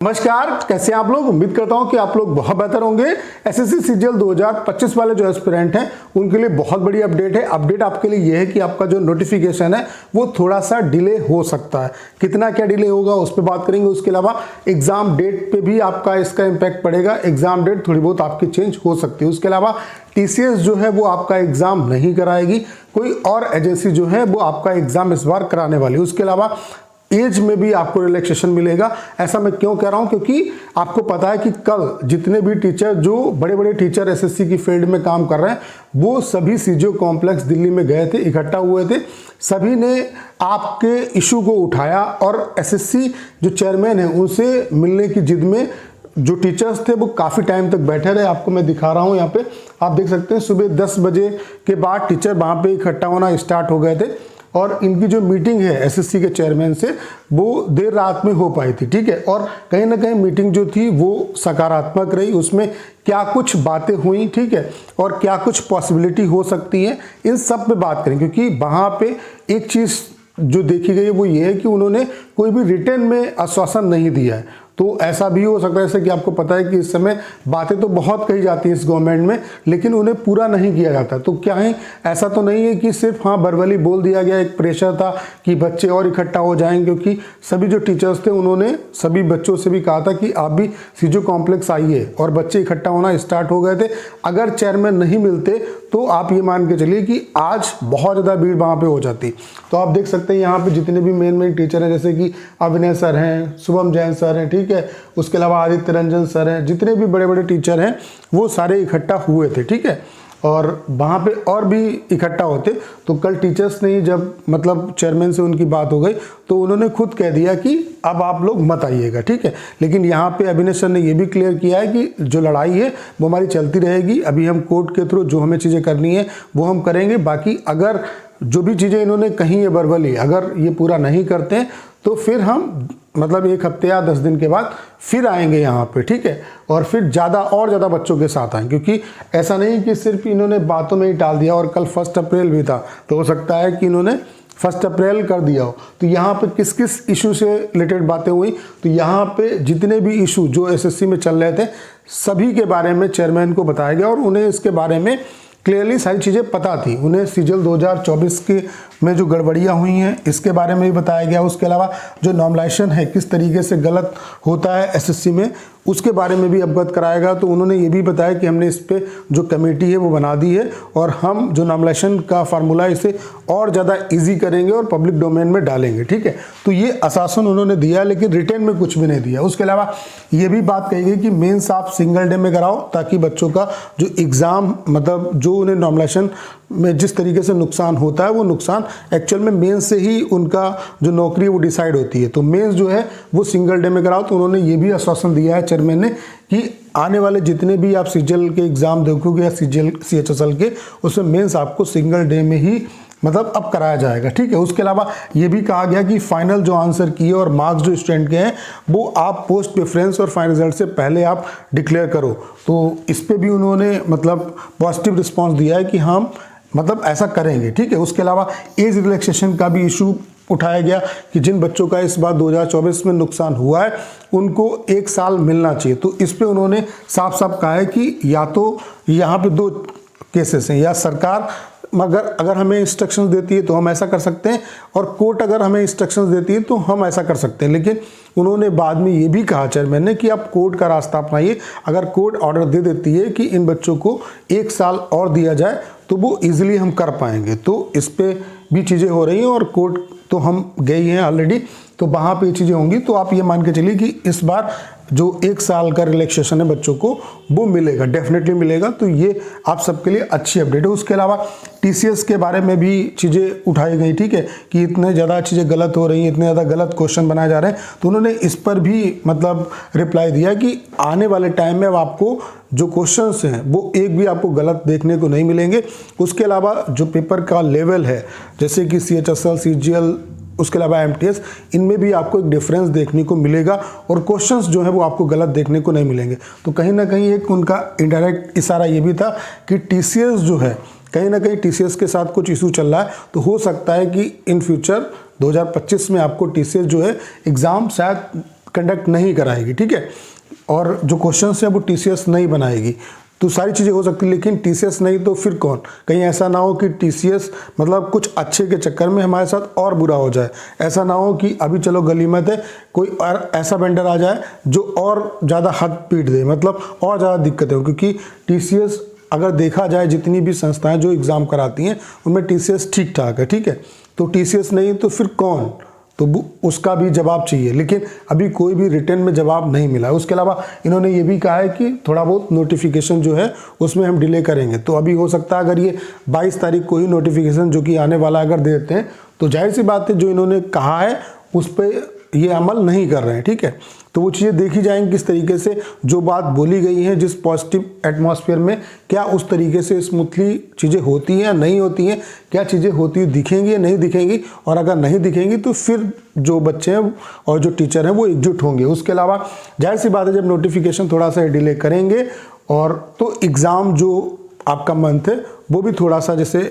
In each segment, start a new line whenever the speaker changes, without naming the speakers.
नमस्कार, कैसे हैं आप लोग। उम्मीद करता हूं कि आप लोग बहुत बेहतर होंगे। एसएससी सीजीएल 2025 वाले जो एस्पिरेंट हैं उनके लिए बहुत बड़ी अपडेट है। अपडेट आपके लिए यह है कि आपका जो नोटिफिकेशन है वो थोड़ा सा डिले हो सकता है। कितना क्या डिले होगा उस पर बात करेंगे। उसके अलावा एग्जाम डेट पे भी आपका इसका इम्पैक्ट पड़ेगा। एग्जाम डेट थोड़ी बहुत आपकी चेंज हो सकती है। उसके अलावा टीसीएस जो है वो आपका एग्जाम नहीं कराएगी, कोई और एजेंसी जो है वो आपका एग्जाम इस बार कराने वाली है। उसके अलावा एज में भी आपको रिलैक्सेशन मिलेगा। ऐसा मैं क्यों कह रहा हूं, क्योंकि आपको पता है कि कल जितने भी टीचर, जो बड़े बड़े टीचर एसएससी की फील्ड में काम कर रहे हैं, वो सभी सीजीओ कॉम्प्लेक्स दिल्ली में गए थे, इकट्ठा हुए थे। सभी ने आपके इशू को उठाया और एसएससी जो चेयरमैन है उनसे मिलने की जिद में जो टीचर्स थे वो काफ़ी टाइम तक बैठे रहे। आपको मैं दिखा रहा हूँ, यहाँ पे आप देख सकते हैं सुबह 10 बजे के बाद टीचर वहाँ पे इकट्ठा होना स्टार्ट हो गए थे और इनकी जो मीटिंग है एसएससी के चेयरमैन से वो देर रात में हो पाई थी। ठीक है, और कहीं ना कहीं मीटिंग जो थी वो सकारात्मक रही। उसमें क्या कुछ बातें हुई, ठीक है, और क्या कुछ पॉसिबिलिटी हो सकती है, इन सब पे बात करें। क्योंकि वहाँ पे एक चीज़ जो देखी गई है वो ये है कि उन्होंने कोई भी रिटर्न में आश्वासन नहीं दिया है। तो ऐसा भी हो सकता है, जैसे कि आपको पता है कि इस समय बातें तो बहुत कही जाती हैं इस गवर्नमेंट में, लेकिन उन्हें पूरा नहीं किया जाता। तो क्या है, ऐसा तो नहीं है कि सिर्फ हाँ वर्बली बोल दिया गया, एक प्रेशर था कि बच्चे और इकट्ठा हो जाएंगे। क्योंकि सभी जो टीचर्स थे उन्होंने सभी बच्चों से भी कहा था कि आप भी सीजीओ कॉम्प्लेक्स आइए, और बच्चे इकट्ठा होना स्टार्ट हो गए थे। अगर चेयरमैन नहीं मिलते तो आप ये मान के चलिए कि आज बहुत ज़्यादा भीड़ वहाँ पे हो जाती। तो आप देख सकते हैं यहाँ पे जितने भी मेन टीचर हैं, जैसे कि अभिनय सर हैं, शुभम जैन सर हैं, ठीक है, उसके अलावा आदित्य रंजन सर हैं, जितने भी बड़े बड़े टीचर हैं वो सारे इकट्ठा हुए थे। ठीक है, और वहाँ पे और भी इकट्ठा होते। तो कल टीचर्स ने जब मतलब चेयरमैन से उनकी बात हो गई तो उन्होंने खुद कह दिया कि अब आप लोग मत आइएगा। ठीक है, लेकिन यहाँ पे अभिनय सर ने ये भी क्लियर किया है कि जो लड़ाई है वो हमारी चलती रहेगी। अभी हम कोर्ट के थ्रू जो हमें चीज़ें करनी है वो हम करेंगे। बाकी अगर जो भी चीज़ें इन्होंने कही है वर्बली, अगर ये पूरा नहीं करते हैं तो फिर हम मतलब 1 हफ्ते या 10 दिन के बाद फिर आएंगे यहाँ पे। ठीक है, और फिर ज़्यादा बच्चों के साथ आएंगे। क्योंकि ऐसा नहीं कि सिर्फ इन्होंने बातों में ही टाल दिया। और कल 1 अप्रैल भी था, तो हो सकता है कि इन्होंने 1 अप्रैल कर दिया हो। तो यहाँ पे किस किस इशू से रिलेटेड बातें हुई, तो यहाँ पे जितने भी इशू जो एसएससी में चल रहे थे सभी के बारे में चेयरमैन को बताया गया और उन्हें इसके बारे में क्लियरली सारी चीज़ें पता थी। उन्हें सीजीएल 2024 के में जो गड़बड़ियाँ हुई हैं इसके बारे में भी बताया गया। उसके अलावा जो नॉर्मलाइजेशन है किस तरीके से गलत होता है एसएससी में, उसके बारे में भी अवगत कराएगा। तो उन्होंने ये भी बताया कि हमने इस पे जो कमेटी है वो बना दी है और हम जो नॉर्मलाइजेशन का फार्मूला इसे और ज़्यादा ईजी करेंगे और पब्लिक डोमेन में डालेंगे। ठीक है, तो ये आश्वासन उन्होंने दिया, लेकिन रिटर्न में कुछ भी नहीं दिया। उसके अलावा ये भी बात कही गई कि मेंस आप सिंगल डे में कराओ, ताकि बच्चों का जो एग्ज़ाम मतलब जो उन्हें नॉर्मलाइजेशन में जिस तरीके से नुकसान होता है वो नुकसान एक्चुअल में मेंस से ही उनका जो नौकरी वो डिसाइड होती है। तो मेंस जो है वो सिंगल डे में कराओ। तो उन्होंने ये भी आश्वासन दिया है चेयरमैन ने कि आने वाले जितने भी आप सीजीएल के एग्ज़ाम देखोगे या सीजीएल सीएचएसएल के, उसमें मेंस आपको सिंगल डे में ही मतलब अब कराया जाएगा। ठीक है, उसके अलावा ये भी कहा गया कि फाइनल जो आंसर किए और मार्क्स जो स्टूडेंट के हैं वो आप पोस्ट प्रेफरेंस और फाइनल रिजल्ट से पहले आप डिक्लेयर करो। तो इस पे भी उन्होंने मतलब पॉजिटिव रिस्पांस दिया है कि हम मतलब ऐसा करेंगे। ठीक है, उसके अलावा एज रिलैक्सेशन का भी इशू उठाया गया कि जिन बच्चों का इस बार 2024 में नुकसान हुआ है उनको 1 साल मिलना चाहिए। तो इस पे उन्होंने साफ साफ कहा है कि या तो यहाँ पे 2 केसेस हैं, या सरकार मगर अगर हमें इंस्ट्रक्शंस देती है तो हम ऐसा कर सकते हैं, और कोर्ट अगर हमें इंस्ट्रक्शंस देती है तो हम ऐसा कर सकते हैं। लेकिन उन्होंने बाद में ये भी कहा चेयरमैन ने कि आप कोर्ट का रास्ता अपनाइए। अगर कोर्ट ऑर्डर दे देती है कि इन बच्चों को 1 साल और दिया जाए तो वो इजीली हम कर पाएंगे। तो इस पे भी चीज़ें हो रही हैं और कोर्ट तो हम गए हैं ऑलरेडी, तो वहाँ पे चीज़ें होंगी। तो आप ये मान के चलिए कि इस बार जो 1 साल का रिलैक्सेशन है बच्चों को वो मिलेगा, डेफिनेटली मिलेगा। तो ये आप सबके लिए अच्छी अपडेट है। उसके अलावा टीसीएस के बारे में भी चीज़ें उठाई गई, ठीक है, कि इतने ज़्यादा चीज़ें गलत हो रही हैं, इतने ज़्यादा गलत क्वेश्चन बनाए जा रहे हैं। तो उन्होंने इस पर भी मतलब रिप्लाई दिया कि आने वाले टाइम में अब आपको जो क्वेश्चंस हैं वो एक भी आपको गलत देखने को नहीं मिलेंगे। उसके अलावा जो पेपर का लेवल है, जैसे कि सीएचएसएल, सीजीएल, उसके अलावा एमटीएस, इनमें भी आपको एक डिफरेंस देखने को मिलेगा और क्वेश्चंस जो है वो आपको गलत देखने को नहीं मिलेंगे। तो कहीं ना कहीं एक उनका इनडायरेक्ट इशारा ये भी था कि टीसीएस जो है कहीं ना कहीं टीसीएस के साथ कुछ इशू चल रहा है। तो हो सकता है कि इन फ्यूचर 2025 में आपको टीसीएस जो है एग्ज़ाम शायद कंडक्ट नहीं कराएगी, ठीक है। और जो क्वेश्चन है वो टीसीएस नहीं बनाएगी। तो सारी चीज़ें हो सकती है, लेकिन टीसीएस नहीं तो फिर कौन? कहीं ऐसा ना हो कि टीसीएस मतलब कुछ अच्छे के चक्कर में हमारे साथ और बुरा हो जाए। ऐसा ना हो कि अभी चलो गनीमत है, कोई और ऐसा वेंडर आ जाए जो और ज़्यादा हद पीट दे, मतलब और ज़्यादा दिक्कतें हो। क्योंकि टीसीएस अगर देखा जाए जितनी भी संस्थाएं जो एग्ज़ाम कराती हैं उनमें टीसीएस ठीक ठाक है, ठीक है। तो टीसीएस नहीं तो फिर कौन? तो उसका भी जवाब चाहिए, लेकिन अभी कोई भी रिटर्न में जवाब नहीं मिला। उसके अलावा इन्होंने ये भी कहा है कि थोड़ा बहुत नोटिफिकेशन जो है उसमें हम डिले करेंगे। तो अभी हो सकता है अगर ये 22 तारीख को ही नोटिफिकेशन जो कि आने वाला अगर देते हैं तो जाहिर सी बात है जो इन्होंने कहा है उस पर ये अमल नहीं कर रहे हैं, ठीक है। तो वो चीज़ें देखी जाएंगी किस तरीके से जो बात बोली गई है, जिस पॉजिटिव एटमॉस्फेयर में क्या उस तरीके से स्मूथली चीज़ें होती हैं या नहीं होती हैं, क्या चीज़ें होती दिखेंगी या नहीं दिखेंगी, और अगर नहीं दिखेंगी तो फिर जो बच्चे हैं और जो टीचर हैं वो एकजुट होंगे। उसके अलावा जाहिर सी बात है जब नोटिफिकेशन थोड़ा सा डिले करेंगे और तो एग्ज़ाम जो आपका मंथ है वो भी थोड़ा सा, जैसे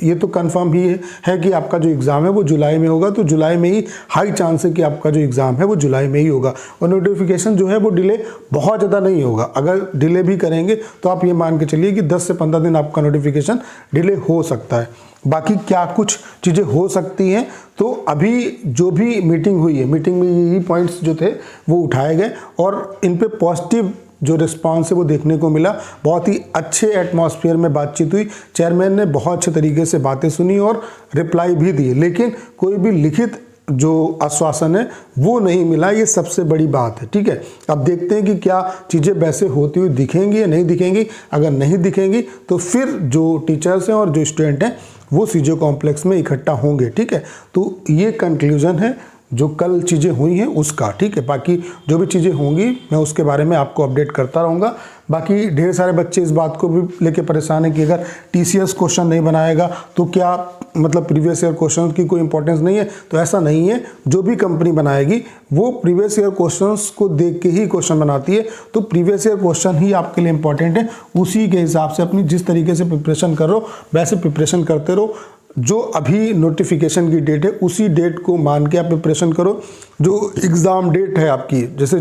ये तो कंफर्म ही है कि आपका जो एग्ज़ाम है वो जुलाई में होगा। तो जुलाई में ही हाई चांस है कि आपका जो एग्ज़ाम है वो जुलाई में ही होगा। और नोटिफिकेशन जो है वो डिले बहुत ज़्यादा नहीं होगा। अगर डिले भी करेंगे तो आप ये मान के चलिए कि 10 से 15 दिन आपका नोटिफिकेशन डिले हो सकता है। बाकी क्या कुछ चीज़ें हो सकती हैं, तो अभी जो भी मीटिंग हुई है, मीटिंग में यही पॉइंट्स जो थे वो उठाए गए और इन पे पॉजिटिव जो रिस्पांस है वो देखने को मिला। बहुत ही अच्छे एटमॉस्फेयर में बातचीत हुई, चेयरमैन ने बहुत अच्छे तरीके से बातें सुनी और रिप्लाई भी दिए, लेकिन कोई भी लिखित जो आश्वासन है वो नहीं मिला। ये सबसे बड़ी बात है, ठीक है। अब देखते हैं कि क्या चीज़ें वैसे होती हुई दिखेंगी या नहीं दिखेंगी। अगर नहीं दिखेंगी तो फिर जो टीचर्स हैं और जो स्टूडेंट हैं वो सीजे कॉम्प्लेक्स में इकट्ठा होंगे, ठीक है। तो ये कंक्लूजन है जो कल चीज़ें हुई हैं उसका, ठीक है। बाकी जो भी चीज़ें होंगी मैं उसके बारे में आपको अपडेट करता रहूँगा। बाकी ढेर सारे बच्चे इस बात को भी लेके परेशान हैं कि अगर टीसीएस क्वेश्चन नहीं बनाएगा तो क्या मतलब प्रीवियस ईयर क्वेश्चन की कोई इंपॉर्टेंस नहीं है। तो ऐसा नहीं है, जो भी कंपनी बनाएगी वो प्रीवियस ईयर क्वेश्चंस को देख के ही क्वेश्चन बनाती है। तो प्रीवियस ईयर क्वेश्चन ही आपके लिए इंपॉर्टेंट है। उसी के हिसाब से अपनी जिस तरीके से प्रिपरेशन कर रहे हो वैसे प्रिपरेशन करते रहो। जो अभी नोटिफिकेशन की डेट है उसी डेट को मान के आप प्रिपरेशन करो। जो एग्ज़ाम डेट है आपकी, जैसे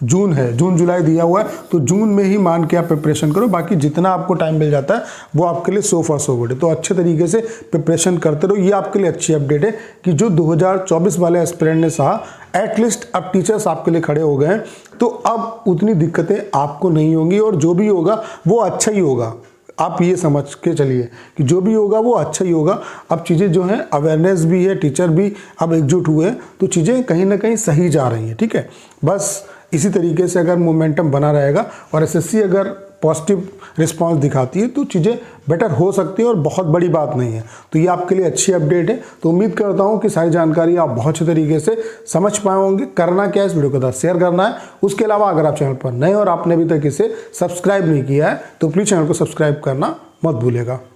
जून है, जून जुलाई दिया हुआ है, तो जून में ही मान के आप प्रिपरेशन करो। बाकी जितना आपको टाइम मिल जाता है वो आपके लिए सो फॉर सो गुड है। तो अच्छे तरीके से प्रिपरेशन करते रहो। ये आपके लिए अच्छी अपडेट है कि जो 2024 वाले एस्पिरेंट ने कहा एटलीस्ट अब टीचर्स आपके लिए खड़े हो गए हैं, तो अब उतनी दिक्कतें आपको नहीं होंगी और जो भी होगा वो अच्छा ही होगा। आप ये समझ के चलिए कि जो भी होगा वो अच्छा ही होगा। अब चीज़ें जो हैं अवेयरनेस भी है, टीचर भी अब एकजुट हुए हैं, तो चीज़ें कहीं ना कहीं सही जा रही हैं, ठीक है। बस इसी तरीके से अगर मोमेंटम बना रहेगा और एसएससी अगर पॉजिटिव रिस्पांस दिखाती है तो चीज़ें बेटर हो सकती है और बहुत बड़ी बात नहीं है। तो ये आपके लिए अच्छी अपडेट है। तो उम्मीद करता हूँ कि सारी जानकारी आप बहुत अच्छे तरीके से समझ पाए होंगे। करना क्या है, इस वीडियो को शेयर करना है। उसके अलावा अगर आप चैनल पर नए और आपने अभी तक इसे सब्सक्राइब नहीं किया है तो प्लीज़ चैनल को सब्सक्राइब करना मत भूलिएगा।